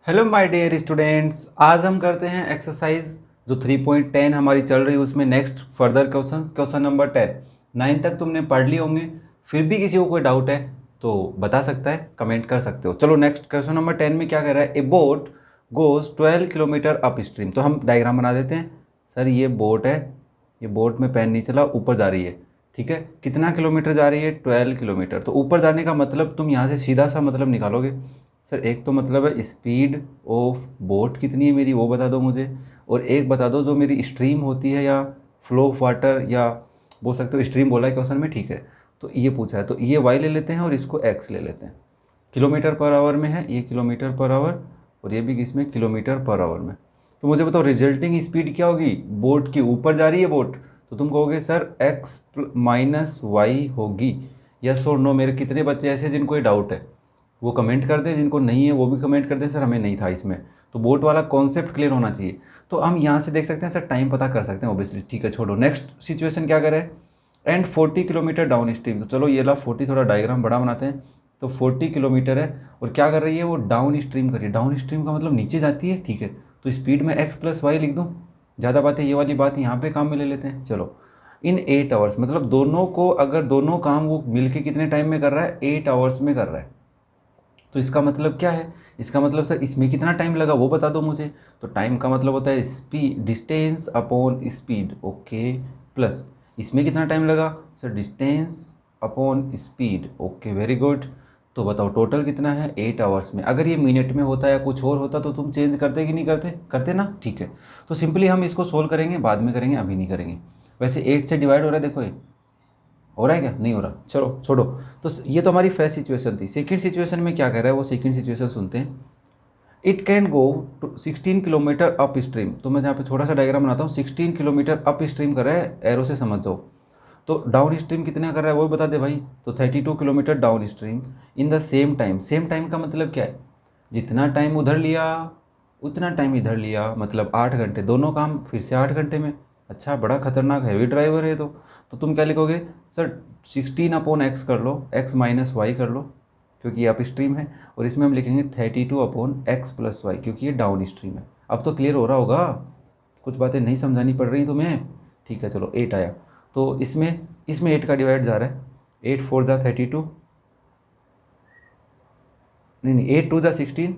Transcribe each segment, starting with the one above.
Hello my dear students, आज हम करते हैं एक्सरसाइज जो 3.10 हमारी चल रही है उसमें नेक्स्ट फर्दर क्वेश्चन नंबर 10। 9 तक तुमने पढ़ लिए होंगे। फिर भी किसी को कोई डाउट है तो बता सकता है, कमेंट कर सकते हो। चलो नेक्स्ट क्वेश्चन नंबर 10 में क्या कह रहा है, ए boat goes 12 kilometre up stream. तो हम डायग्राम बना देते हैं। सर ये बोट है, ये बोट में पेन नहीं चला, ऊपर जा रही है। ठीक है, कितना किलोमीटर जा रही है? 12 किलोमीटर। तो ऊपर जाने का मतलब तुम यहाँ से सीधा सा मतलब निकालोगे। सर एक तो मतलब है स्पीड ऑफ बोट कितनी है मेरी, वो बता दो मुझे। और एक बता दो जो मेरी स्ट्रीम होती है या फ्लो ऑफ वाटर, या बोल सकते हो स्ट्रीम बोला है क्वेश्चन में, ठीक है। तो ये पूछा है तो ये वाई ले लेते हैं और इसको एक्स ले लेते हैं। किलोमीटर पर आवर में है, ये किलोमीटर पर आवर, और ये भी किसमें, किलोमीटर पर आवर में। तो मुझे बताओ रिजल्टिंग स्पीड क्या होगी, बोट की ऊपर जा रही है बोट, तो तुम कहोगे सर एक्स माइनस वाई होगी। यस और नो। मेरे कितने बच्चे ऐसे जिनको ये डाउट है वो कमेंट कर दें, जिनको नहीं है वो भी कमेंट कर दें सर हमें नहीं था इसमें। तो बोट वाला कॉन्सेप्ट क्लियर होना चाहिए। तो हम यहाँ से देख सकते हैं सर, टाइम पता कर सकते हैं ऑब्वियसली। ठीक है छोड़ो, नेक्स्ट सिचुएशन क्या करें, एंड 40 किलोमीटर डाउन स्ट्रीम। तो चलो ये ला 40, थोड़ा डायग्राम बड़ा बनाते हैं। तो 40 किलोमीटर है और क्या कर रही है वो, डाउन स्ट्रीम कर रही है। डाउन स्ट्रीम का मतलब नीचे जाती है, ठीक है। तो स्पीड में एक्स प्लस वाई लिख दूँ, ज़्यादा बात है, ये वाली बात यहाँ पे काम में ले लेते हैं। चलो इन 8 आवर्स, मतलब दोनों को अगर दोनों काम वो मिलके कितने टाइम में कर रहा है, 8 आवर्स में कर रहा है। तो इसका मतलब क्या है, इसका मतलब सर इसमें कितना टाइम लगा वो बता दो मुझे। तो टाइम का मतलब होता है speed, distance upon speed, okay. Plus इसमें कितना टाइम लगा sir, distance upon speed, okay very good. तो बताओ टोटल कितना है, 8 आवर्स में। अगर ये मिनट में होता या कुछ और होता तो तुम चेंज करते कि नहीं करते, करते ना, ठीक है। तो सिंपली हम इसको सोल्व करेंगे, बाद में करेंगे, अभी नहीं करेंगे। वैसे 8 से डिवाइड हो रहा है, देखो ये हो रहा है क्या, नहीं हो रहा, चलो छोड़ो। तो ये तो हमारी फर्स्ट सिचुएशन थी। सेकंड सिचुएशन में क्या कह रहा है वो सेकंड सिचुएशन सुनते हैं। It can go 16 kilometre up stream. तो मैं यहाँ पे थोड़ा सा डायग्राम बनाता हूँ। 16 किलोमीटर अप स्ट्रीम कर रहा है, एरो से समझ जाओ। तो डाउन स्ट्रीम कितना कर रहा है वो बता दे भाई। तो 32 kilometre downstream in the same time. Same time का मतलब क्या है, जितना टाइम उधर लिया उतना टाइम इधर लिया, मतलब 8 घंटे, दोनों काम फिर से 8 घंटे में। अच्छा बड़ा खतरनाक हैवी ड्राइवर है। तो तुम क्या लिखोगे सर, 16 अपॉन एक्स कर लो, एक्स माइनस वाई कर लो क्योंकि ये अप स्ट्रीम है। और इसमें हम लिखेंगे 32 अपॉन एक्स प्लस वाई क्योंकि ये डाउन स्ट्रीम है। अब तो क्लियर हो रहा होगा, कुछ बातें नहीं समझानी पड़ रही तुम्हें, ठीक है। चलो 8 आया, तो इसमें 8 का डिवाइड जा रहा है। 8 4 जा 32, नहीं 8 2 जा 16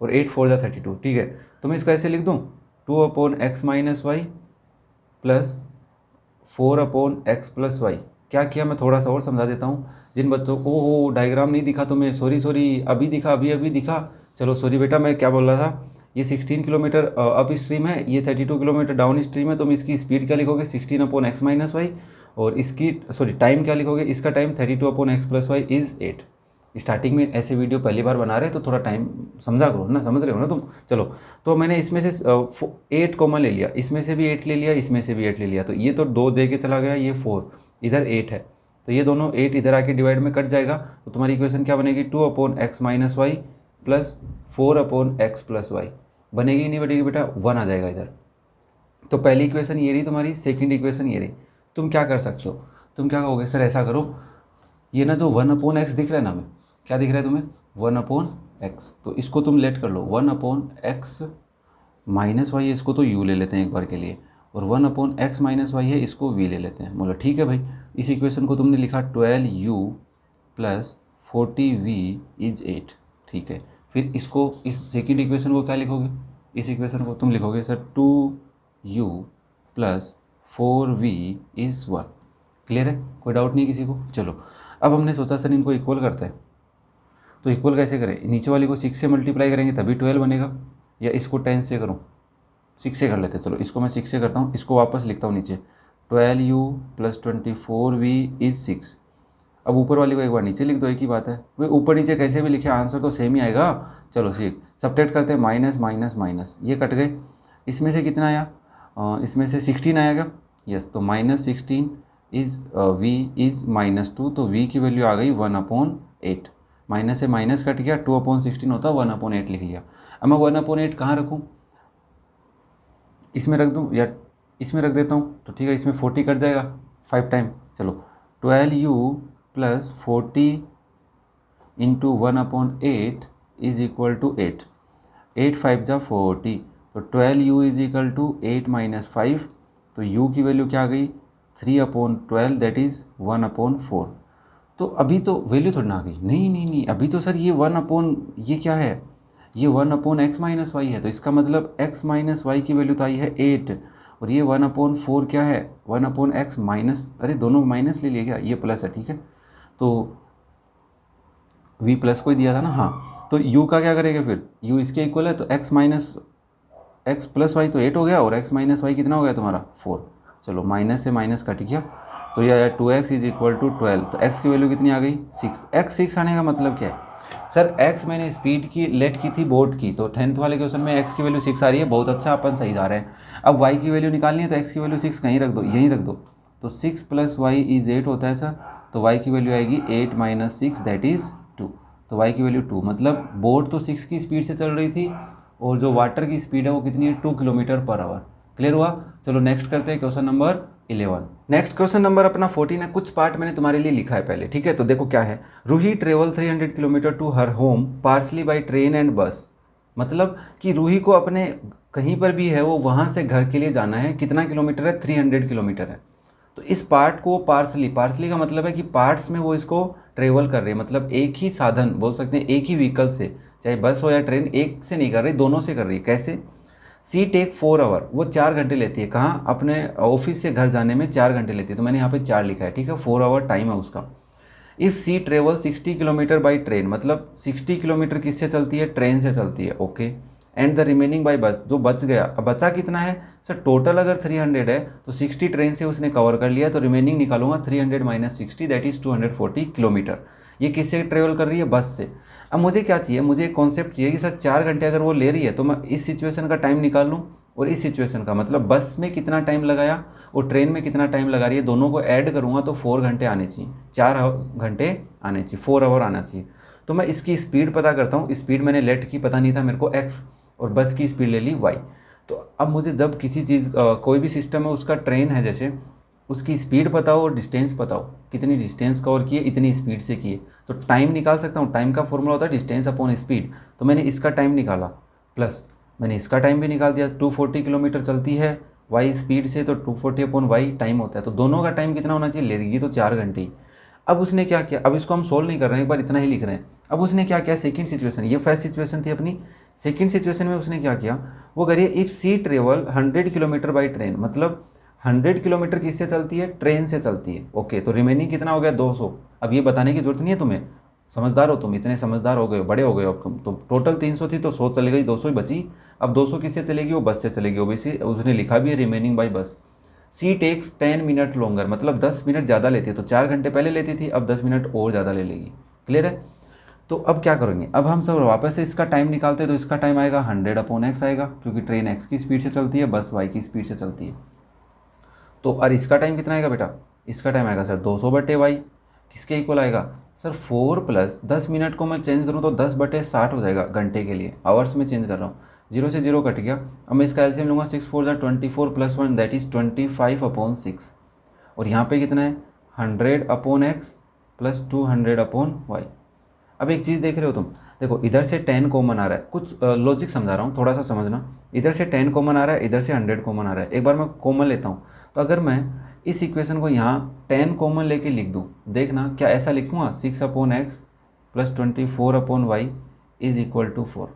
और 8 4 जा 32, ठीक है। तो मैं इसको ऐसे लिख दूँ, 2 upon x minus y plus 4 upon x plus y. क्या किया मैं थोड़ा सा और समझा देता हूँ जिन बच्चों को, ओ डायग्राम नहीं दिखा तुम्हें, सॉरी सॉरी, अभी दिखा, अभी अभी दिखा। चलो सॉरी बेटा, मैं क्या बोल रहा था, ये 16 किलोमीटर अप स्ट्रीम है, ये 32 किलोमीटर डाउन स्ट्रीम है। तुम इसकी स्पीड क्या लिखोगे, 16 अपॉन एक्स माइनस वाई। और इसकी सॉरी टाइम क्या लिखोगे, इसका time 32 upon x plus y is 8। Starting में ऐसे वीडियो पहली बार बना रहे तो थोड़ा टाइम समझा करो ना, समझ रहे हो ना तुम। चलो तो मैंने इसमें से 8 कॉमन ले लिया, इसमें से भी 8 ले लिया, इसमें से भी 8 ले लिया। तो ये तो 2 दे के चला गया, ये 4, इधर 8 है। तो ये दोनों 8 इधर आके डिवाइड में कट जाएगा। तो तुम्हारी इक्वेशन क्या बनेगी, 2 upon x minus y plus 4 upon x plus y. बनेगी नहीं बनेगी बेटा, 1 आ जाएगा इधर। तो पहली इक्वेशन ये रही तुम्हारी, सेकंड इक्वेशन ये रही। तुम क्या कर सकते हो, तुम क्या कहोगे सर ऐसा करो, ये ना जो 1 अपॉन एक्स दिख रहा है ना हमें, क्या दिख रहा है तुम्हें, 1 अपॉन एक्स। तो इसको तुम लेट कर लो, 1 अपॉन एक्स माइनस वाई है, इसको तो यू ले लेते हैं एक बार के लिए। और 1 अपॉन एक्स माइनस वाई है, इसको वी ले लेते हैं। बोला ठीक है भाई। इस इक्वेशन को तुमने लिखा 12u प्लस 40v इज 8, ठीक है। फिर इसको, इस सेकेंड इक्वेशन को क्या लिखोगे, इस इक्वेशन को तुम लिखोगे sir 2u plus 4v is 1। Clear है, कोई डाउट नहीं किसी को। चलो अब हमने सोचा सर इनको इक्वल करते हैं। तो इक्वल कैसे करें, नीचे वाली को 6 से मल्टीप्लाई करेंगे तभी 12 बनेगा, या इसको 10 से करूँ, 6 से कर लेते हैं। चलो इसको मैं 6 से करता हूँ, इसको वापस लिखता हूँ नीचे, 12u प्लस 24v इज़ 6। अब ऊपर वाली को एक बार नीचे लिख दो, एक ही बात है भाई, ऊपर नीचे कैसे भी लिखे आंसर तो सेम ही आएगा। चलो सीख सब्ट्रैक्ट करते हैं, माइनस माइनस माइनस, ये कट गए। इसमें से कितना आया, इसमें से 16 आएगा, यस। तो -16 इज़ v इज़ -2, तो v की वैल्यू आ गई 1 अपॉन 8। माइनस से माइनस कट गया, 2 अपॉन 16 होता, 1 अपॉन 8 लिख लिया। अब मैं 1 अपॉन 8 कहाँ रखूँ, इसमें रख दूँ या इसमें रख देता हूँ, तो ठीक है, इसमें 40 कट जाएगा 5 टाइम। चलो 12u plus 40 into 1 upon 8 is equal to 8। 8 5 जा 40, तो 12u is equal to 8 minus 5, तो u की वैल्यू क्या आ गई 3/12 दैट इज़ 1/4। तो अभी तो वैल्यू थोड़ी ना आ गई, नहीं नहीं नहीं, अभी तो सर ये 1 ये क्या है, ये 1/x माइनस वाई है, तो इसका मतलब x माइनस वाई की वैल्यू तो आई है 8, और ये 1/4 क्या है 1/x माइनस, अरे दोनों माइनस ले लिया क्या, ये प्लस है, ठीक है, तो v प्लस को ही दिया था ना, हाँ, तो u का क्या करेगा फिर, u इसके इक्वल है, तो x minus x plus y तो 8 हो गया, और x माइनस वाई कितना हो गया तुम्हारा 4, चलो माइनस से माइनस कट गया, तो यह है 2x इज इक्वल टू 12, तो x की वैल्यू कितनी आ गई 6, x 6 आने का मतलब क्या है सर, x मैंने स्पीड की लेट की थी बोर्ड की, तो 10th वाले क्वेश्चन में x की वैल्यू 6 आ रही है, बहुत अच्छा, अपन सही जा रहे हैं। अब y की वैल्यू निकालनी है तो x की वैल्यू 6 कहीं रख दो, यहीं रख दो, तो 6 प्लस वाई इज 8 होता है सर, तो y की वैल्यू आएगी 8 माइनस 6 दैट इज़ 2, तो y की वैल्यू 2, मतलब बोर्ड तो 6 की स्पीड से चल रही थी, और जो वाटर की स्पीड है वो कितनी है 2 किलोमीटर पर आवर। क्लियर हुआ, चलो नेक्स्ट करते हैं question number 11। Next question number अपना 14 है, कुछ पार्ट मैंने तुम्हारे लिए लिखा है पहले, ठीक है, तो देखो क्या है, Ruhi travel 300 kilometre to her home partly by train and bus, मतलब कि रूही को अपने कहीं पर भी है वो वहाँ से घर के लिए जाना है, कितना किलोमीटर है 300 किलोमीटर है, तो इस पार्ट को पार्सली, पार्सली का मतलब है कि पार्ट्स में वो इसको ट्रेवल कर रही है, मतलब एक ही साधन बोल सकते हैं, एक ही व्हीकल से, चाहे बस हो या ट्रेन, एक से नहीं कर रही, दोनों से कर रही है। कैसे, सी टेक 4 आवर, वो 4 घंटे लेती है, कहाँ, अपने ऑफिस से घर जाने में 4 घंटे लेती है, तो मैंने यहाँ पे 4 लिखा है, ठीक है, 4 आवर टाइम है उसका। If she travel 60 kilometre by train, मतलब 60 किलोमीटर किससे चलती है, ट्रेन से चलती है, okay, and the remaining by bus, जो बच गया, अब बचा कितना है सर, टोटल अगर 300 है तो 60 ट्रेन से उसने कवर कर लिया, तो रिमेनिंग निकालूंगा 300 माइनस 60 दैट इज़ 240 किलोमीटर, ये किससे ट्रेवल कर रही है, बस से। अब मुझे क्या चाहिए, मुझे एक कॉन्सेप्ट चाहिए कि सर 4 घंटे अगर वो ले रही है तो मैं इस सिचुएशन का टाइम निकाल लूँ, और इस सिचुएशन का मतलब बस में कितना टाइम लगाया और ट्रेन में कितना टाइम लगा रही है, दोनों को ऐड करूँगा तो 4 घंटे आने चाहिए, 4 घंटे आने चाहिए, 4 आवर आना चाहिए। तो मैं इसकी स्पीड पता करता हूँ, स्पीड मैंने लेट की पता नहीं था मेरे को x, और बस की स्पीड ले ली y। तो अब मुझे जब किसी चीज़ कोई भी सिस्टम है उसका ट्रेन है जैसे, उसकी स्पीड पता हो और डिस्टेंस पता हो, कितनी डिस्टेंस कवर किए इतनी स्पीड से किए, तो टाइम निकाल सकता हूँ, टाइम का फॉर्मूला होता है डिस्टेंस अपॉन स्पीड, तो मैंने इसका टाइम निकाला, प्लस मैंने इसका टाइम भी निकाल दिया, 240 किलोमीटर चलती है वाई स्पीड से, तो 240 अपॉन वाई टाइम होता है, तो दोनों का टाइम कितना होना चाहिए, लेगी तो 4 घंटे ही। अब उसने क्या किया, अब इसको हम सोल्व नहीं कर रहे हैं, एक बार इतना ही लिख रहे हैं। अब उसने क्या किया, सेकंड सिचुएशन, ये फर्स्ट सिचुएशन थी अपनी, सेकंड सिचुएशन में उसने क्या किया, वो करिए if she travel 100 kilometre by train, मतलब 100 किलोमीटर किससे चलती है, ट्रेन से चलती है, ओके, तो रिमेनिंग कितना हो गया 200। अब ये बताने की जरूरत नहीं है तुम्हें, समझदार हो तुम, इतने समझदार हो गए हो, बड़े हो गए हो अब तुम, तो टोटल 300 थी तो 100 चली गई, 200 ही बची। अब 200 किससे चलेगी, वो बस से चलेगी, ओबीसी उसने लिखा भी है remaining by bus. C takes 10 minute longer, मतलब 10 मिनट ज़्यादा लेती है, तो 4 घंटे पहले लेती थी, अब 10 मिनट और ज़्यादा ले लेगी। क्लियर है, तो अब क्या करेंगे, अब हम सब वापस से इसका टाइम निकालते हैं, तो इसका टाइम आएगा 100 अपॉन एक्स आएगा, क्योंकि ट्रेन एक्स की स्पीड से चलती है, बस वाई की स्पीड से चलती है। तो और इसका टाइम कितना आएगा बेटा, इसका टाइम आएगा सर 200/y, किसके इक्वल आएगा सर 4 प्लस 10 मिनट को मैं चेंज करूँ तो 10/60 हो जाएगा घंटे के लिए, आवर्स में चेंज कर रहा हूँ, 0 से 0 कट गया। अब मैं इसका एलसीएम लूँगा, 6 4 जा 24 प्लस 1 दैट इज़ 25/6, और यहाँ पे कितना है 100/x प्लस 200/y। अब एक चीज़ देख रहे हो तुम, देखो इधर से 10 कॉमन आ रहा है, कुछ लॉजिक समझा रहा हूँ, थोड़ा सा समझना, इधर से 10 कॉमन आ रहा है, इधर से 100 कॉमन आ रहा है, एक बार मैं कॉमन लेता हूँ, तो अगर मैं इस इक्वेशन को यहाँ 10 कॉमन लेके लिख दूँ, देखना क्या ऐसा लिखूँगा 6/x plus 24/y is equal to 4।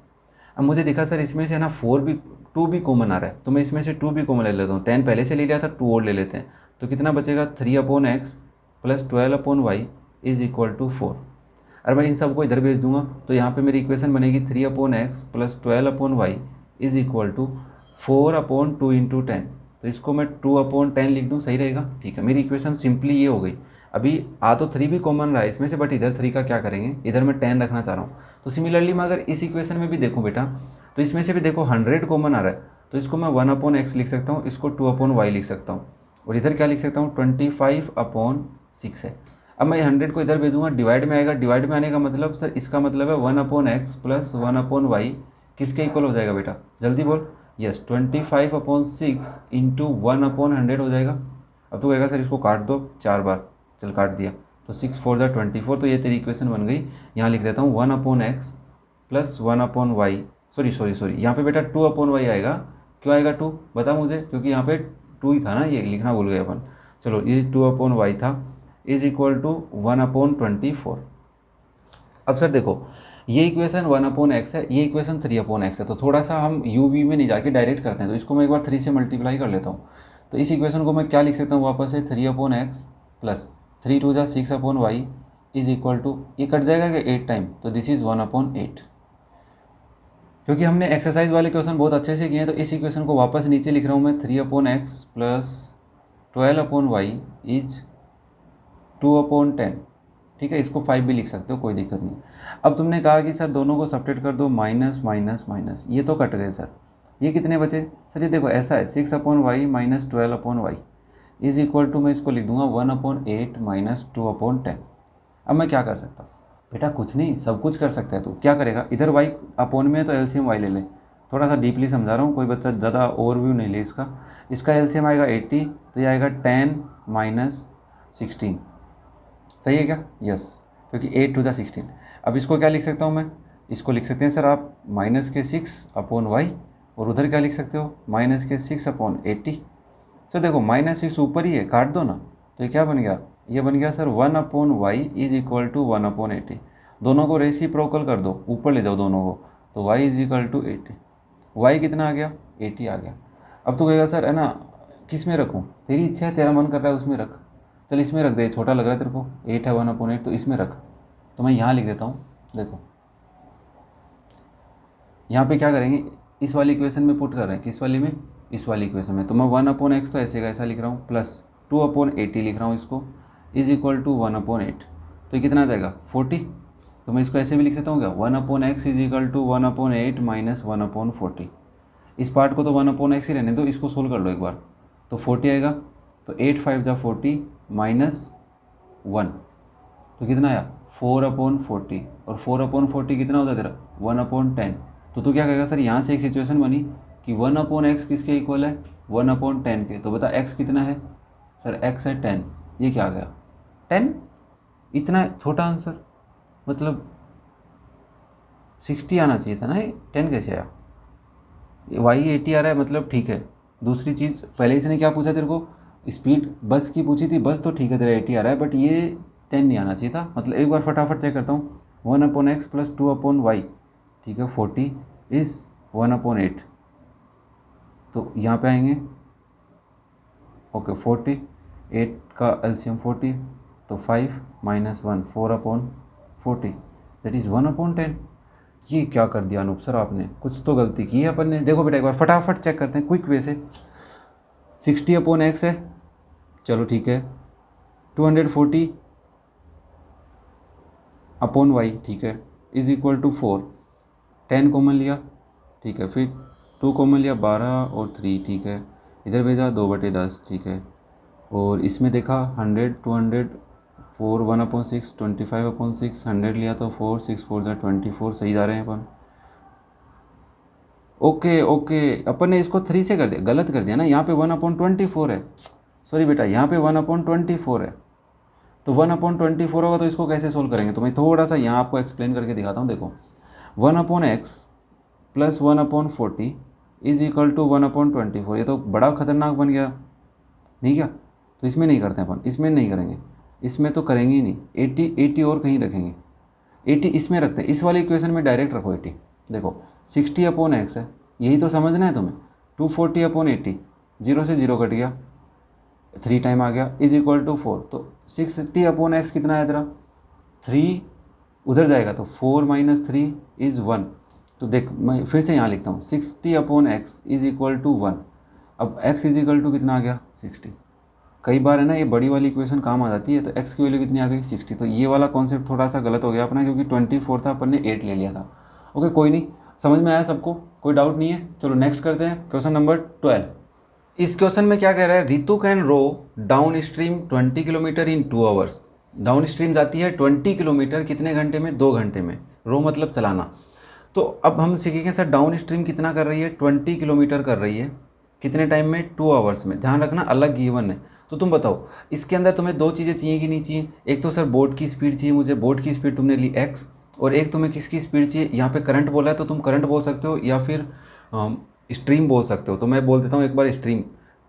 अब मुझे दिखा सर इसमें से ना 2 भी कॉमन आ रहा है, तो मैं इसमें से 2 भी कॉमन ले लेता हूँ, 10 पहले से ले लिया था, 2 और ले लेते हैं, तो कितना बचेगा 3/x plus 12/y is equal to 4। और मैं इन सबको इधर भेज दूंगा, तो यहाँ पे मेरी इक्वेशन बनेगी 3/x plus 12/y is equal to 4/2 into 10, तो इसको मैं 2/10 लिख दूँ, सही रहेगा, ठीक है, मेरी इक्वेशन सिंपली ये हो गई। अभी आ तो 3 भी कॉमन रहा है इसमें से, बट इधर 3 का क्या करेंगे, इधर मैं 10 रखना चाह रहा हूँ। तो सिमिलरली मैं अगर इस इक्वेशन में भी देखूँ बेटा, तो इसमें से भी देखो 100 कॉमन आ रहा है, तो इसको मैं 1/x लिख सकता हूँ, इसको 2/y लिख सकता हूँ, और इधर क्या लिख सकता हूँ 25/6 है। अब मैं 100 को इधर भेजूँगा, डिवाइड में आएगा, डिवाइड में आने का मतलब सर इसका मतलब है 1/x प्लस 1/y किसके इक्वल हो जाएगा बेटा, जल्दी बोल, यस 25/6 इंटू 1/100 हो जाएगा। अब तो कहेगा सर इसको काट दो 4 बार, चल काट दिया, तो 6 4 जा 24, तो ये तेरी इक्वेशन बन गई। यहाँ लिख देता हूँ 1/x प्लस 1/y सॉरी यहाँ पे बेटा 2/y आएगा। क्यों आएगा 2 बता मुझे, क्योंकि यहाँ पे 2 ही था ना, ये लिखना भूल गए अपन। चलो ये 2/y था इज इक्वल टू 1/24। अब सर देखो ये इक्वेशन 1/x है, ये इक्वेशन 3/x है, तो थोड़ा सा हम u v में नहीं जाके डायरेक्ट करते हैं, तो इसको मैं एक बार 3 से मल्टीप्लाई कर लेता हूँ। तो इस इक्वेशन को मैं क्या लिख सकता हूँ वापस से 3/x plus 3 2 6/y is equal to, ये कट जाएगा कि 8 टाइम, तो दिस इज़ 1/8। क्योंकि हमने एक्सरसाइज वाले क्वेश्चन बहुत अच्छे से किए हैं, तो इस इक्वेशन को वापस नीचे लिख रहा हूँ मैं 3/x प्लस 12/y इज 2/10। ठीक है, इसको 5 भी लिख सकते हो, कोई दिक्कत नहीं। अब तुमने कहा कि सर दोनों को सब्ट्रैक्ट कर दो, माइनस माइनस माइनस, ये तो कट गए सर, ये कितने बचे सर? ये देखो ऐसा है 6/y minus 12/y is equal to, मैं इसको लिख दूंगा 1/8 माइनस 2/10। अब मैं क्या कर सकता हूँ बेटा? कुछ नहीं, सब कुछ कर सकता है तू। क्या करेगा, इधर y अपोन में है तो एलसीएम y ले ले। थोड़ा सा डीपली समझा रहा हूँ, कोई बच्चा ज़्यादा ओवरव्यू नहीं ले इसका। इसका एलसीएम आएगा 80, तो ये आएगा 10 माइनस 16। सही है क्या? यस, क्योंकि 8 2 16। अब इसको क्या लिख सकता हूँ मैं? इसको लिख सकते हैं सर आप माइनस के 6/y, और उधर क्या लिख सकते हो माइनस के 6/80। तो देखो -6 ऊपर ही है, काट दो ना, तो ये क्या बन गया? ये बन गया sir 1/y is equal to 1/80। दोनों को रेसिप्रोकल कर दो, ऊपर ले जाओ दोनों को, तो y is equal to 80। y कितना आ गया? 80 आ गया। अब तो कहेगा सर है ना किस में रखूँ? तेरी इच्छा है, तेरा मन कर रहा है उसमें रख। चल इसमें रख दे, छोटा लग रहा है तेरे को, 8 है 1/8, तो इसमें रख। तो मैं यहाँ लिख देता हूँ, देखो यहाँ पे क्या करेंगे, इस वाली इक्वेशन में पुट कर रहे हैं, किस वाली में? इस वाली इक्वेशन में। तो मैं 1/x तो ऐसे का ऐसा लिख रहा हूँ, प्लस 2/80 लिख रहा हूँ इसको, इज इक्वल टू 1/8। तो ये कितना आ जाएगा? 40। तो मैं इसको ऐसे भी लिख सकता हूँ क्या? 1/x is equal to 1/8 minus 1/40। इस पार्ट को तो 1/x ही रहने दो, इसको सोल्व कर लो एक बार, तो 40 आएगा। तो 8 5 जा 40 माइनस 1, तो कितना आया? 4/40। और 4/40 कितना होता है तेरा? 1/10। तो तू क्या कहेगा सर, यहाँ से एक सिचुएशन बनी कि 1/x किसके इक्वल है? 1/10 के। तो बता x कितना है सर? x है 10। ये क्या आ गया? 10। इतना छोटा आंसर, मतलब 60 आना चाहिए था ना, ये 10 कैसे आया? y 80 आ रहा है, मतलब ठीक है। दूसरी चीज़, पहले इसने क्या पूछा तेरे को? स्पीड बस की पूछी थी, बस तो ठीक है तेरा 80 आ रहा है, बट ये 10 नहीं आना चाहिए था। मतलब एक बार फटाफट चेक करता हूँ, 1/x प्लस 2/y, ठीक है, 40 इज़ 1/8। तो यहाँ पे आएंगे, ओके 40, 8 का एलसीएम 40, तो 5 माइनस 1 4/40, दैट इज़ 1/10। ये क्या कर दिया अनूप सर आपने? कुछ तो गलती की है अपन ने। देखो बेटा एक बार फटाफट चेक करते हैं क्विक वे से। 60/x है, चलो ठीक है, 240/y, ठीक है, इज इक्वल टू 4। 10 कॉमन लिया, ठीक है, फिर 2 कॉमन लिया, 12 और 3, ठीक है, इधर भेजा 2/10, ठीक है, और इसमें देखा 100 200 4 1/6 25/6, 100 लिया तो 4 6 4 जा 24, सही जा रहे हैं अपन। ओके ओके, अपन ने इसको 3 से कर दिया, गलत कर दिया ना, यहाँ पे 1/24 है। सॉरी बेटा, यहाँ पे 1/24 है, तो 1/24 होगा, तो इसको कैसे सोल्व करेंगे? तो मैं थोड़ा सा यहाँ आपको एक्सप्लेन करके दिखाता हूँ। देखो 1/x plus 1/40 is equal to 1/24। ये तो बड़ा खतरनाक बन गया, नहीं क्या? तो इसमें नहीं करते अपन, इसमें नहीं करेंगे, इसमें तो करेंगे ही नहीं। 80 और कहीं रखेंगे, 80 इसमें रखते हैं, इस वाली इक्वेशन में डायरेक्ट रखो 80। देखो 60/x है, यही तो समझना है तुम्हें। 240/80, 0 से 0 कट गया, 3 टाइम आ गया, इज इक्वल टू 4। तो 60/x कितना है तेरा? 3 उधर जाएगा, तो 4 माइनस 3 इज़ 1। तो देख मैं फिर से यहाँ लिखता हूँ, 60/x इज इक्वल टू 1। अब x इज इक्वल टू कितना आ गया? 60। कई बार है ना ये बड़ी वाली इक्वेशन काम आ जाती है, तो x की वैल्यू कितनी आ गई? 60। तो ये वाला कॉन्सेप्ट थोड़ा सा गलत हो गया अपना, क्योंकि 24 था, अपन ने 8 ले लिया था। ओके कोई नहीं, समझ में आया सबको, कोई डाउट नहीं है। चलो नेक्स्ट करते हैं, क्वेश्चन नंबर 12। इस क्वेश्चन में क्या कह रहा है? Ritu can row downstream 20 kilometre in 2 hours. Downstream जाती है 20 किलोमीटर कितने घंटे में? 2 घंटे में। रो मतलब चलाना। तो अब हम सीखेंगे सर डाउन स्ट्रीम कितना कर रही है? 20 किलोमीटर कर रही है, कितने टाइम में? 2 आवर्स में। ध्यान रखना अलग गिवन है। तो तुम बताओ इसके अंदर तुम्हें 2 चीज़ें चाहिए कि नहीं चाहिए? एक तो सर बोट की स्पीड चाहिए मुझे, बोट की स्पीड तुमने ली x, और एक तुम्हें किसकी स्पीड चाहिए, यहाँ पे करंट बोला है तो तुम करंट बोल सकते हो या फिर स्ट्रीम बोल सकते हो। तो मैं बोल देता हूँ एक बार स्ट्रीम,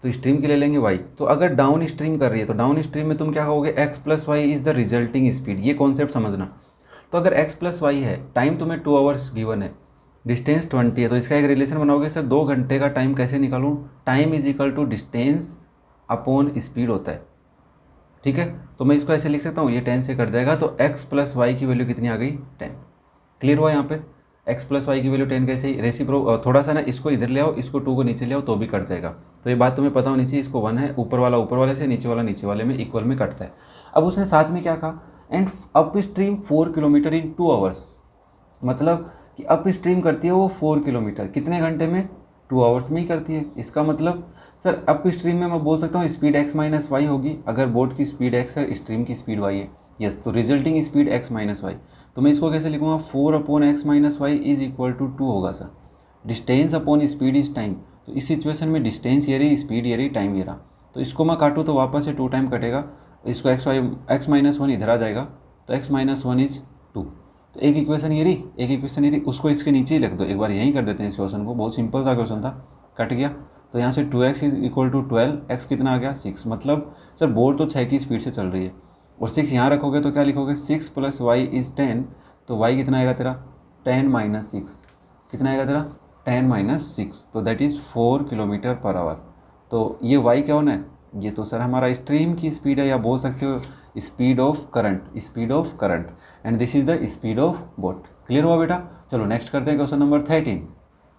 तो स्ट्रीम के ले लेंगे वाई। तो अगर डाउन स्ट्रीम कर रही है तो डाउन स्ट्रीम में तुम क्या कहोगे, x plus y is the resulting speed. ये कॉन्सेप्ट समझना। तो अगर एक्स प्लस वाई है, टाइम तुम्हें 2 आवर्स गिवन है, डिस्टेंस 20 है, तो इसका एक रिलेशन बनाओगे सर 2 घंटे का टाइम कैसे निकालूँ, time is equal to distance upon speed होता है। ठीक है, तो मैं इसको ऐसे लिख सकता हूँ, ये 10 से कट जाएगा, तो x प्लस वाई की वैल्यू कितनी आ गई, 10। क्लियर हुआ यहाँ पे, x प्लस वाई की वैल्यू 10 कैसे ही थोड़ा सा ना इसको इधर ले आओ, इसको 2 को नीचे ले आओ तो भी कट जाएगा। तो ये बात तुम्हें पता होनी चाहिए, इसको 1 है, ऊपर वाला ऊपर वाले से, नीचे वाला नीचे वाले में इक्वल में कटता है। अब उसने साथ में क्या कहा, and up stream 4 kilometre in 2 hours, मतलब कि अप स्ट्रीम करती है वो 4 किलोमीटर, कितने घंटे में, 2 आवर्स में ही करती है। इसका मतलब सर अप स्ट्रीम में मैं बोल सकता हूँ स्पीड x माइनस वाई होगी, अगर बोट की स्पीड x है, स्ट्रीम की स्पीड y है। यस, तो resulting speed x minus y. तो मैं इसको कैसे लिखूँगा, 4 upon x minus y is equal to 2 होगा sir. Distance upon speed is time, तो इस सिचुएशन में डिस्टेंस ये रही, स्पीड ये रही, टाइम ये रहा। तो इसको मैं काटूँ तो वापस से 2 टाइम कटेगा, इसको एक्स माइनस वन इधर आ जाएगा, तो x माइनस वन इज 2। तो एक इक्वेशन ये रही, एक इक्वेशन ये रही, उसको इसके नीचे ही लिख दो। एक बार यहीं कर देते हैं इस क्वेश्चन को, बहुत सिंपल सा क्वेश्चन था, कट गया। तो यहाँ से 2x is equal to 12, x कितना आ गया 6। मतलब सर बोर्ड तो 6 की स्पीड से चल रही है, और 6 यहाँ रखोगे तो क्या लिखोगे, 6 प्लस वाई इज़ 10, तो y कितना आएगा तेरा 10 माइनस 6, कितना आएगा तेरा 10 माइनस 6, तो that is 4 kilometre per hour. तो ये y क्या होना है, ये तो सर हमारा स्ट्रीम की स्पीड है, या बोल सकते हो speed of current, speed of current, and this is the speed of boat. Clear हुआ बेटा। चलो नेक्स्ट करते हैं क्वेश्चन नंबर 13।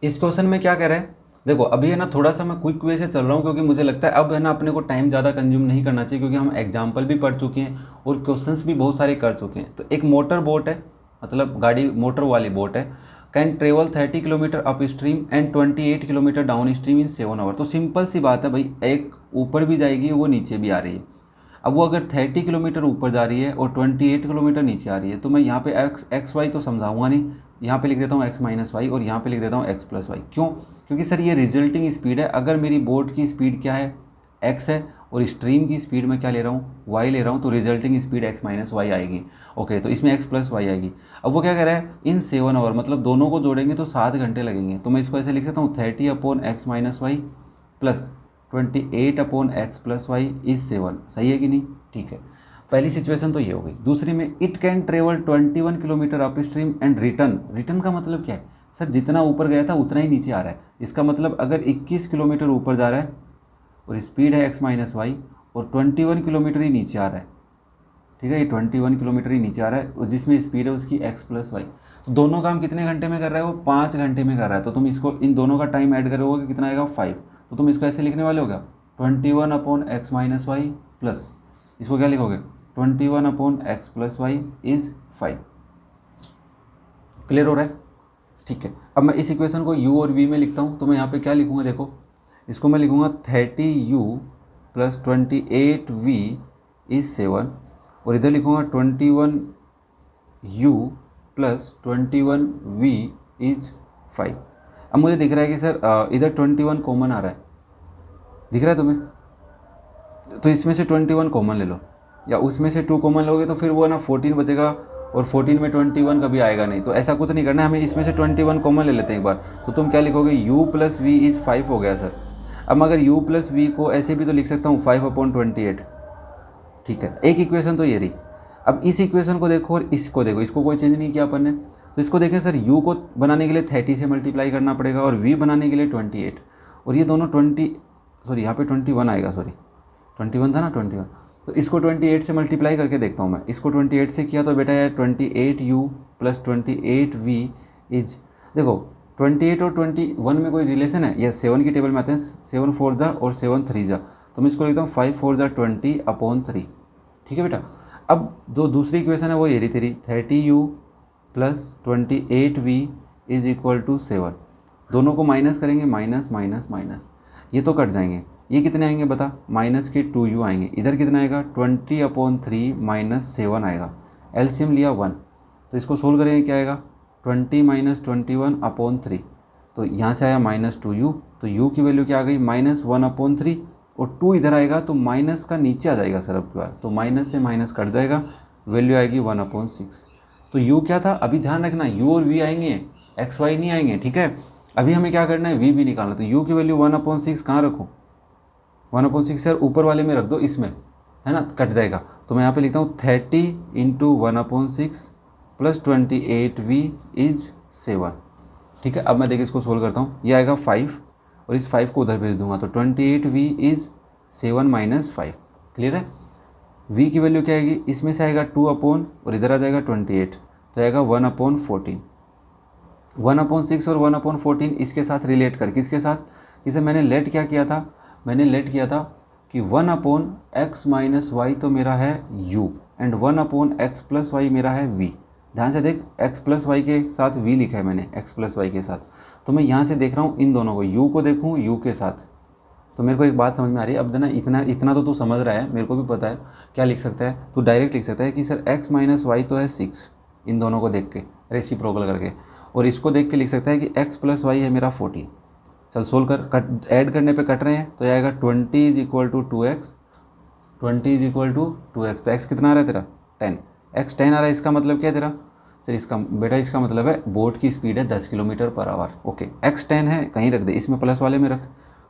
इस क्वेश्चन में क्या कह रहे हैं, देखो अभी है ना थोड़ा सा मैं क्विक वे से चल रहा हूँ, क्योंकि मुझे लगता है अब है ना अपने को टाइम ज़्यादा कंज्यूम नहीं करना चाहिए, क्योंकि हम एग्जाम्पल भी पढ़ चुके हैं और क्वेश्चंस भी बहुत सारे कर चुके हैं। तो एक मोटर बोट है, मतलब गाड़ी मोटर वाली बोट है, can travel 30 kilometre upstream and 28 kilometre downstream in 7 hour. तो सिंपल सी बात है भाई, एक ऊपर भी जाएगी वो नीचे भी आ रही है। अब वो अगर 30 किलोमीटर ऊपर जा रही है और 28 किलोमीटर नीचे आ रही है, तो मैं यहाँ पे एक्स वाई तो समझाऊंगा नहीं, यहाँ पे लिख देता हूँ एक्स माइनस वाई, और यहाँ पे लिख देता हूँ एक्स प्लस वाई। क्यों, क्योंकि सर ये रिजल्टिंग स्पीड है। अगर मेरी बोट की स्पीड क्या है, एक्स है, और स्ट्रीम की स्पीड में क्या ले रहा हूँ, वाई ले रहा हूँ, तो resulting speed x minus y आएगी। ओके, तो इसमें एक्स प्लस वाई आएगी। अब वो क्या कह रहा है, इन 7 आवर, मतलब दोनों को जोड़ेंगे तो 7 घंटे लगेंगे। तो मैं इसको ऐसे लिख सकता हूँ 30 upon x minus y plus 28 upon x plus y is 7। सही है कि नहीं, ठीक है। पहली सिचुएशन तो ये हो गई। दूसरी में it can travel 21 kilometre upstream and return. Return का मतलब क्या है सर, जितना ऊपर गया था उतना ही नीचे आ रहा है। इसका मतलब अगर 21 किलोमीटर ऊपर जा रहा है और स्पीड है एक्स माइनस वाई, और 21 किलोमीटर ही नीचे आ रहा है, ठीक है, ये 21 किलोमीटर ही नीचे आ रहा है, और जिसमें स्पीड है उसकी एक्स प्लस वाई। तो दोनों काम कितने घंटे में कर रहा है वो, 5 घंटे में कर रहा है। तो तुम इसको इन दोनों का टाइम ऐड करोगे कितना आएगा 5। तो तुम इसको ऐसे लिखने वाले होगा 21 upon x minus y plus, इसको क्या लिखोगे 21 upon x plus y is 5। Clear हो रहा है, ठीक है। अब मैं इस इक्वेशन को u और v में लिखता हूँ। तो मैं यहाँ पे क्या लिखूँगा, देखो इसको मैं लिखूँगा 30u प्लस 28v इज 7, और इधर लिखूँगा 21u प्लस 21v इज 5। अब मुझे दिख रहा है कि सर इधर 21 कॉमन आ रहा है, दिख रहा है तुम्हें, तो इसमें से 21 कॉमन ले लो, या उसमें से 2 कॉमन लोगे तो फिर वो ना 14 बचेगा, और 14 में 21 कभी आएगा नहीं। तो ऐसा कुछ नहीं करना है हमें, इसमें से 21 कॉमन ले लेते हैं एक बार। तो तुम क्या लिखोगे, u प्लस वी इज़ 5 हो गया सर। अब अगर u प्लस वी को ऐसे भी तो लिख सकता हूँ 5 अपॉन 28, ठीक है। एक इक्वेशन तो ये रही। अब इस इक्वेशन को देखो और इसको देखो, इसको कोई चेंज नहीं किया अपन ने। तो इसको देखें सर, u को बनाने के लिए 30 से मल्टीप्लाई करना पड़ेगा, और v बनाने के लिए 28, और ये दोनों 20 यहाँ पे 21 आएगा, 21 था ना 21। तो इसको 28 से मल्टीप्लाई करके देखता हूँ मैं। इसको 28 से किया तो बेटा यार 28u प्लस 28v इज, देखो 28 और 21 में कोई रिलेशन है, यह 7 की टेबल में आते हैं, 7 4 जा और 7 3 जा। तो मैं इसको लिखता हूँ 5 4 जा 20 अपॉन 3, ठीक है बेटा। अब जो दूसरी इक्वेशन है वो ये रही तेरी 30u plus 28v is equal to 7। दोनों को माइनस करेंगे, माइनस माइनस माइनस, ये तो कट जाएंगे। ये कितने आएंगे बता, माइनस के 2u आएंगे। इधर कितना आएगा 20 अपॉन 3 माइनस 7 आएगा। एलसीएम लिया 1, तो इसको सोल्व करेंगे क्या आएगा 20 माइनस 21 अपॉन 3। तो यहाँ से आया माइनस 2u, तो u की वैल्यू क्या आ गई माइनस 1 अपॉन 3, और 2 इधर आएगा तो माइनस का नीचे आ जाएगा सर अब की बार, तो माइनस से माइनस कट जाएगा, वैल्यू आएगी 1 अपॉन 6। तो u क्या था, अभी ध्यान रखना u और v आएंगे, एक्स वाई नहीं आएंगे, ठीक है। अभी हमें क्या करना है, v भी निकालना। तो u की वैल्यू 1/6 कहाँ रखूँ, 1/6 यार ऊपर वाले में रख दो, इसमें है ना, कट जाएगा। तो मैं यहाँ पे लिखता हूँ 30 × 1/6 + 28v = 7, ठीक है। अब मैं देखिए इसको सोल्व करता हूँ, ये आएगा 5 और इस 5 को उधर भेज दूंगा, तो 28v = 7 - 5, क्लियर है। v की वैल्यू क्या आएगी, इसमें से आएगा 2 और इधर आ जाएगा 28, तो आएगा 1/14। 1/6 और 1/14 इसके साथ रिलेट कर, किसके साथ, इसे मैंने लेट क्या किया था, मैंने लेट किया था कि 1/x - y तो मेरा है u एंड 1/x + y मेरा है v। ध्यान से देख, x + y के साथ v लिखा है मैंने, x + y के साथ। तो मैं यहाँ से देख रहा हूँ इन दोनों को, u को देखूँ u के साथ। तो मेरे को एक बात समझ में आ रही है, अब ना इतना तो तू समझ रहा है, मेरे को भी पता है। क्या लिख सकता है तू, डायरेक्ट लिख सकता है कि सर x - y तो है 6, इन दोनों को देख के रेसिप्रोकल करके, और इसको देख के लिख सकता है कि x + y है मेरा 14। चल सोल्व कर, कट ऐड करने पे कट रहे हैं, तो आएगा 20 = 2x, 20 = 2x। तो x कितना आ रहा है तेरा, 10, x 10 आ रहा है। इसका मतलब क्या है तेरा, सर इसका बेटा इसका मतलब है बोट की स्पीड है 10 km/h। ओके, x 10 है, कहीं रख दे, इसमें प्लस वाले में रख।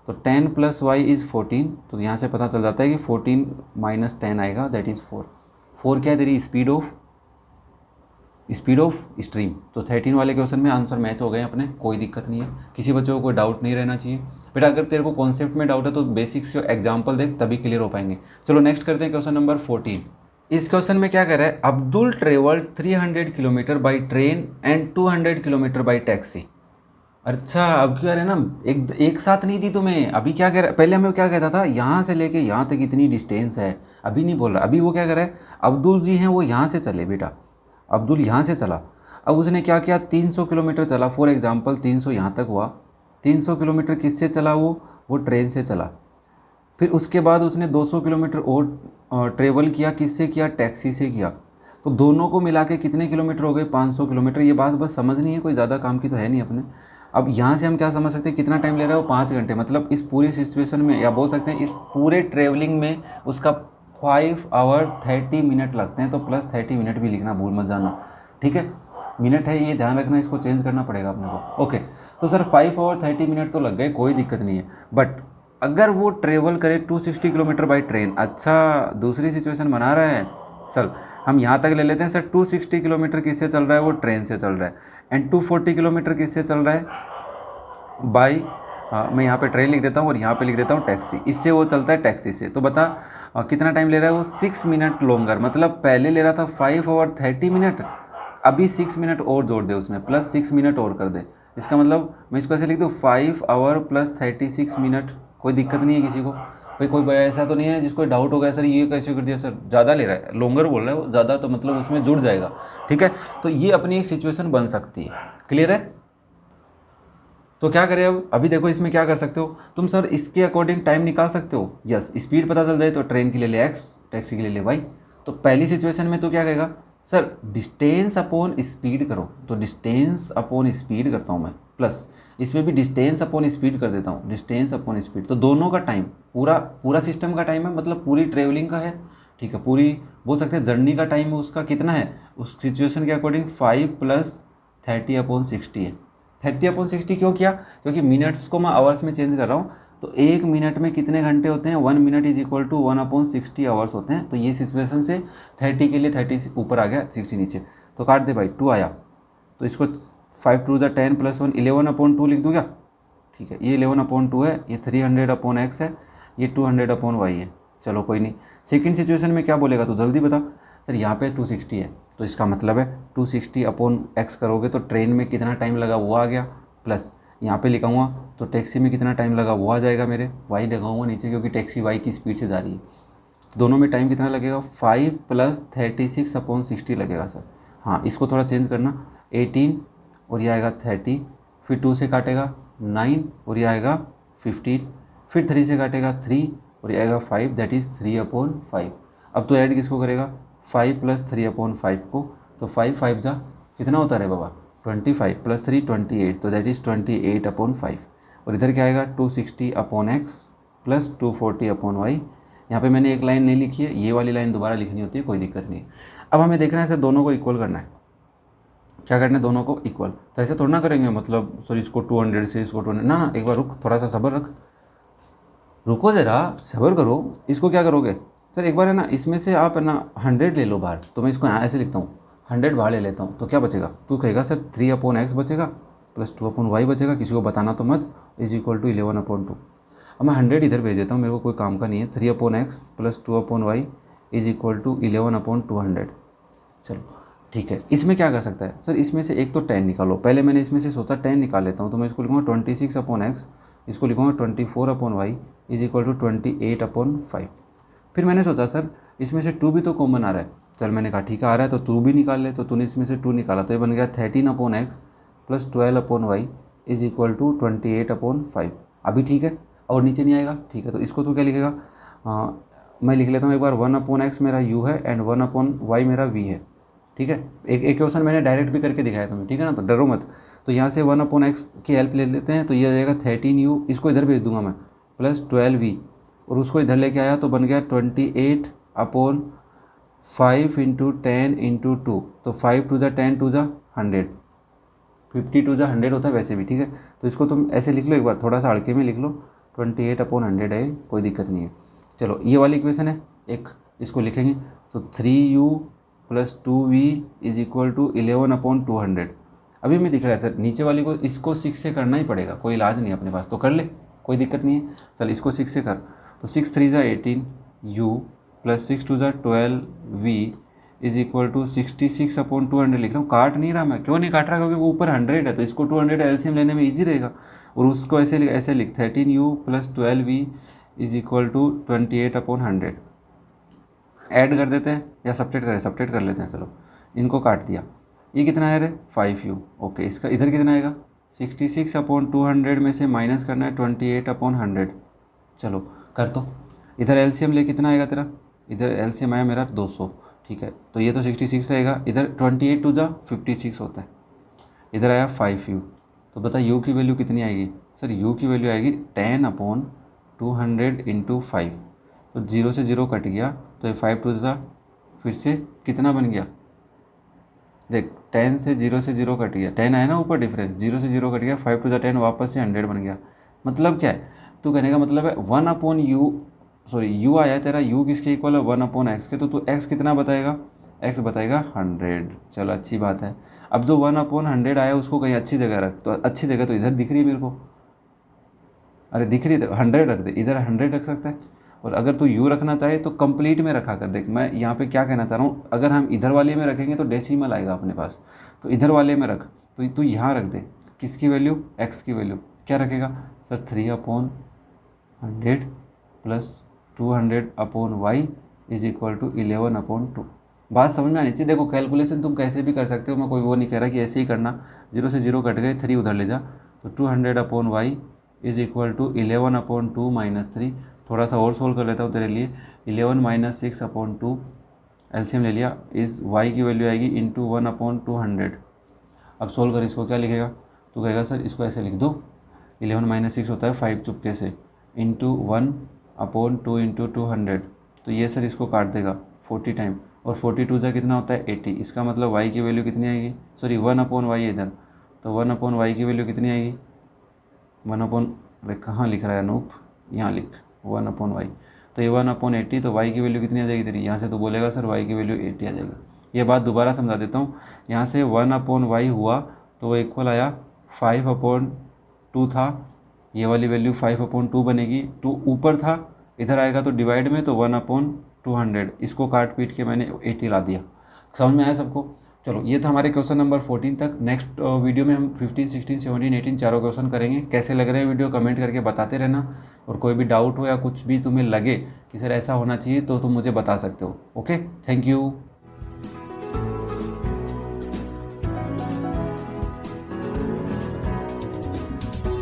तो 10 + y = 14, तो यहाँ से पता चल जाता है कि 14 - 10 आएगा, दैट इज़ 4। 4 क्या है तेरी स्पीड ऑफ स्ट्रीम। तो 13 वाले क्वेश्चन में आंसर मैच हो गए अपने, कोई दिक्कत नहीं है, किसी बच्चों को कोई डाउट नहीं रहना चाहिए। बेटा अगर तेरे को कॉन्सेप्ट में डाउट है तो बेसिक्स के एग्जांपल देख, तभी क्लियर हो पाएंगे। चलो नेक्स्ट करते हैं क्वेश्चन नंबर 14। इस क्वेश्चन में क्या कह रहा है, Abdul travelled 300 kilometre by train and 200 kilometre by taxi. अच्छा, अब क्या रहे ना, एक साथ नहीं दी तुम्हें। अभी क्या कह रहा है, पहले हमें क्या कहता था, यहाँ से लेके यहाँ तक इतनी डिस्टेंस है, अभी नहीं बोल रहा। अभी वो क्या कर रहा है, अब्दुल जी हैं वो यहाँ से चले बेटा, अब्दुल यहाँ से चला। अब उसने क्या किया, 300 किलोमीटर चला, फॉर एग्जांपल 300 यहाँ तक हुआ। 300 किलोमीटर किससे चला, वो ट्रेन से चला। फिर उसके बाद उसने 200 किलोमीटर और ट्रेवल किया, किससे किया, टैक्सी से किया। तो दोनों को मिला के कितने किलोमीटर हो गए, 500 किलोमीटर। ये बात बस समझनी है, कोई ज़्यादा काम की तो है नहीं अपने। अब यहाँ से हम क्या समझ सकते हैं, कितना टाइम ले रहा है वो, 5 घंटे। मतलब इस पूरी सिचुएशन में, या बोल सकते हैं इस पूरे ट्रेवलिंग में उसका 5 आवर 30 मिनट लगते हैं। तो प्लस 30 मिनट भी लिखना भूल मत जाना, ठीक है। मिनट है ये ध्यान रखना, इसको चेंज करना पड़ेगा अपने को। ओके, तो सर 5 आवर 30 मिनट तो लग गए, कोई दिक्कत नहीं है। बट अगर वो ट्रेवल करे 260 किलोमीटर बाई ट्रेन, अच्छा दूसरी सिचुएशन बना रहा है, चल हम यहाँ तक ले लेते हैं। सर 260 किलोमीटर किससे चल रहा है, वो ट्रेन से चल रहा है। एंड 240 किलोमीटर किससे चल रहा है, बाई, मैं यहाँ पे ट्रेन लिख देता हूँ और यहाँ पे लिख देता हूँ टैक्सी। इससे वो चलता है टैक्सी से। तो बता कितना टाइम ले रहा है वो, 6 मिनट लॉन्गर। मतलब पहले ले रहा था 5 आवर 30 मिनट, अभी 6 मिनट और जोड़ दे उसमें, प्लस 6 मिनट और कर दे। इसका मतलब मैं इसको ऐसे लिख दूँ, 5 आवर + 36 मिनट। कोई दिक्कत नहीं है किसी को, भाई कोई ऐसा तो नहीं है जिसको डाउट हो गया सर ये कैसे कर दिया, सर ज़्यादा ले रहा है, लॉन्गर बोल रहा है वो ज़्यादा, तो मतलब उसमें जुड़ जाएगा, ठीक है। तो ये अपनी एक सिचुएशन बन सकती है, क्लियर है। तो क्या करें अब, अभी देखो इसमें क्या कर सकते हो तुम, सर इसके अकॉर्डिंग टाइम निकाल सकते हो। यस, स्पीड पता चल जाए तो ट्रेन के लिए ले x, टैक्सी के लिए ले y। तो पहली सिचुएशन में तो क्या कहेगा, सर डिस्टेंस अपॉन स्पीड करो। तो डिस्टेंस अपॉन स्पीड करता हूँ मैं, प्लस इसमें भी डिस्टेंस अपॉन स्पीड कर देता हूँ, डिस्टेंस अपॉन स्पीड। तो दोनों का टाइम, पूरा सिस्टम का टाइम है, मतलब पूरी ट्रेवलिंग का है, ठीक है। पूरी बोल सकते हैं जर्नी का टाइम है उसका कितना है, उस सिचुएशन के अकॉर्डिंग 5 + 30/60 है। 30/60 क्यों किया, क्योंकि मिनट्स को मैं आवर्स में चेंज कर रहा हूँ। तो 1 मिनट में कितने घंटे होते हैं, 1 मिनट = 1/60 आवर्स होते हैं। तो ये सिचुएशन से 30 के लिए 30 ऊपर आ गया, 60 नीचे, तो काट दे भाई, 2 आया। तो इसको 5 2 = 10 + 1 11/2 लिख दूँ क्या, ठीक है। ये 11/2 है, ये 300/x है, ये 200/y है। चलो कोई नहीं। सेकंड सिचुएशन में क्या बोलेगा तो जल्दी बता। सर यहाँ पे 260 है, तो इसका मतलब है 260/x करोगे तो ट्रेन में कितना टाइम लगा वो आ गया, प्लस यहाँ पे लिखाऊंगा तो टैक्सी में कितना टाइम लगा वो आ जाएगा मेरे, y लगाऊंगा नीचे क्योंकि टैक्सी y की स्पीड से जा रही है। तो दोनों में टाइम कितना लगेगा, 5 + 36/60 लगेगा सर। हाँ, इसको थोड़ा चेंज करना, 18 और ये आएगा 30, फिर 2 से काटेगा 9 और ये आएगा 15, फिर 3 से काटेगा 3 और ये आएगा 5, दैट इज़ 3/5। अब तो ऐड किसको करेगा, 5 + 3/5 को। तो 5 5 जा कितना होता है बाबा, 25 + 3 28, तो दैट इज़ 28/5। और इधर क्या आएगा, 260/x + 240/y। यहाँ पे मैंने एक लाइन नहीं लिखी है, ये वाली लाइन दोबारा लिखनी होती है, कोई दिक्कत नहीं। अब हमें देखना है सर दोनों को इक्वल करना है। क्या करना है, दोनों को इक्वल। तो ऐसे थोड़ा ना करेंगे, मतलब सॉरी इसको 200 से इसको 200, ना एक बार रुक, थोड़ा सा सब्र रख, रुको ज़रा सब्र करो। इसको क्या करोगे सर, एक बार है ना इसमें से आप है ना 100 ले लो बाहर, तो मैं इसको यहाँ ऐसे लिखता हूँ 100 बाहर ले लेता हूँ, तो क्या बचेगा, तू कहेगा सर 3/x बचेगा प्लस 2/y बचेगा, किसी को बताना तो मत, इज इक्वल टू 11/2। अब मैं 100 इधर भेज देता हूँ, मेरे को कोई काम का नहीं है। 3/x plus 2/y is equal to 11/200। चलो ठीक है, इसमें क्या कर सकता है सर, इसमें से एक तो 10 निकालो। पहले मैंने इसमें से सोचा 10 निकाल लेता हूँ, तो मैं इसको लिखूँगा 26/x, इसको लिखूँगा 24/y इज इक्वल टू 28/5। फिर मैंने सोचा सर इसमें से 2 भी तो कॉमन आ रहा है, चल मैंने कहा ठीक है आ रहा है तो 2 भी निकाल ले, तो तूने इसमें से 2 निकाला, तो ये बन गया 13/x plus 12/y is equal to 28/5। अभी ठीक है, और नीचे नहीं आएगा, ठीक है। तो इसको तो क्या लिखेगा, मैं लिख लेता हूँ एक बार, 1/x मेरा u है एंड 1/y मेरा v है, ठीक है। एक क्वेश्चन मैंने डायरेक्ट भी करके दिखाया तुम्हें, ठीक है ना, तो डरो मत। तो यहाँ से 1/x की हेल्प ले लेते हैं, तो ये आ जाएगा 13u, इसको इधर भेज दूंगा मैं, प्लस 12v, और उसको इधर लेके आया तो बन गया 28/5 इंटू 10 इंटू 2, तो 5 टू ज़ा 10 टू ज़ा 100, 50 टू ज़ा 100 होता है वैसे भी, ठीक है। तो इसको तुम ऐसे लिख लो एक बार, थोड़ा सा अड़के में लिख लो, 28/100 है, कोई दिक्कत नहीं है। चलो ये वाली इक्वेशन है एक, इसको लिखेंगे तो 3u plus 2v is equal to 11/200। अभी मैं दिख रहा है सर नीचे वाली को, इसको 6 से करना ही पड़ेगा, कोई इलाज नहीं है अपने पास, तो कर ले, कोई दिक्कत नहीं है। चल इसको 6 से कर, तो 6 3 ज़ा 18u प्लस 6 2 ज़ा 12v इज इक्वल टू 66/200 लिख रहा हूँ। काट नहीं रहा मैं, क्यों नहीं काट रहा, क्योंकि वो ऊपर 100 है, तो इसको 200 एलसीएम लेने में ईजी रहेगा। और उसको ऐसे लिख 13u प्लस 12v is equal to 28/100। Add कर देते हैं या सब्ट्रैक्ट कर लेते हैं। चलो इनको काट दिया, ये कितना है रे 5u, ओके। इसका इधर कितना आएगा, 66/200 में से माइनस करना है 28/100। चलो कर दो, इधर एलसीएम ले कितना आएगा तेरा, इधर एलसीएम आया मेरा 200, ठीक है। तो ये तो 66 रहेगा, इधर 28 टू ज़ा 56 होता है, इधर आया 5u। तो बता u की वैल्यू कितनी आएगी सर, u की वैल्यू आएगी 10/200 इंटू 5, तो 0 से 0 कट गया, तो ये 5 टू ज़ा फिर से कितना बन गया, देख 10 से 0 से 0 कट गया, 10 आया ना ऊपर डिफरेंस, 0 से 0 कट गया, 5 टू ज़ा 10 वापस से 100 बन गया। मतलब क्या है, तू कहने का मतलब है 1/u, सॉरी u आया है तेरा, u किसके इक्वल है 1/x के, तो तू x कितना बताएगा, x बताएगा 100। चलो अच्छी बात है। अब जो 1/100 आया उसको कहीं अच्छी जगह रख, तो अच्छी जगह तो इधर दिख रही है मेरे को, अरे दिख रही है 100 रख दे, इधर 100 रख सकता है। और अगर तू u रखना चाहे तो कंप्लीट में रखा कर। देख मैं यहाँ पे क्या कहना चाह रहा हूँ, अगर हम इधर वाले में रखेंगे तो डेसिमल आएगा अपने पास, तो इधर वाले में रख, तो तू यहाँ रख दे किसकी वैल्यू, x की वैल्यू क्या रखेगा सर, 3/100 प्लस 200/y इज इक्वल टू 11/2। बात समझ में आनी चाहिए। देखो कैलकुलेशन तुम कैसे भी कर सकते हो, मैं कोई वो नहीं कह रहा कि ऐसे ही करना, 0 से 0 कट गए, 3 उधर ले जा, तो 200/y is equal to 11/2 minus 3। थोड़ा सा और सोल्व कर लेता हूँ तेरे लिए, 11 माइनस 6/2 एलसीएम ले लिया, इस y की वैल्यू आएगी इंटू 1/200। अब सोल्व कर, इसको क्या लिखेगा, तो कहेगा सर इसको ऐसे लिख दो, 11 माइनस 6 होता है 5 चुपके से, इंटू 1/2 इंटू 200, तो ये सर इसको काट देगा 40 टाइम, और 42 जा कितना होता है 80। इसका मतलब y की वैल्यू कितनी आएगी, सॉरी 1/y इधर, तो 1/y की वैल्यू कितनी आएगी, 1/, कहाँ लिख रहा है अनूप, यहाँ लिख 1/y, तो ये 1/80, तो y की वैल्यू कितनी आ जाएगी तेरी, यहाँ से तो बोलेगा सर y की वैल्यू 80 आ जाएगी। ये बात दोबारा समझा देता हूँ, यहाँ से 1/y हुआ तो वो इक्वल आया 5/2 था, ये वाली वैल्यू 5/2 बनेगी, 2 ऊपर था, इधर आएगा तो डिवाइड में, तो 1/200, इसको काट पीट के मैंने 80 ला दिया। समझ में आया सबको। चलो ये था हमारे क्वेश्चन नंबर 14 तक। नेक्स्ट वीडियो में हम 15, 16, 17, 18 चारों क्वेश्चन करेंगे। कैसे लग रहे हैं वीडियो कमेंट करके बताते रहना, और कोई भी डाउट हो या कुछ भी तुम्हें लगे कि सर ऐसा होना चाहिए तो तुम मुझे बता सकते हो। Okay, thank you.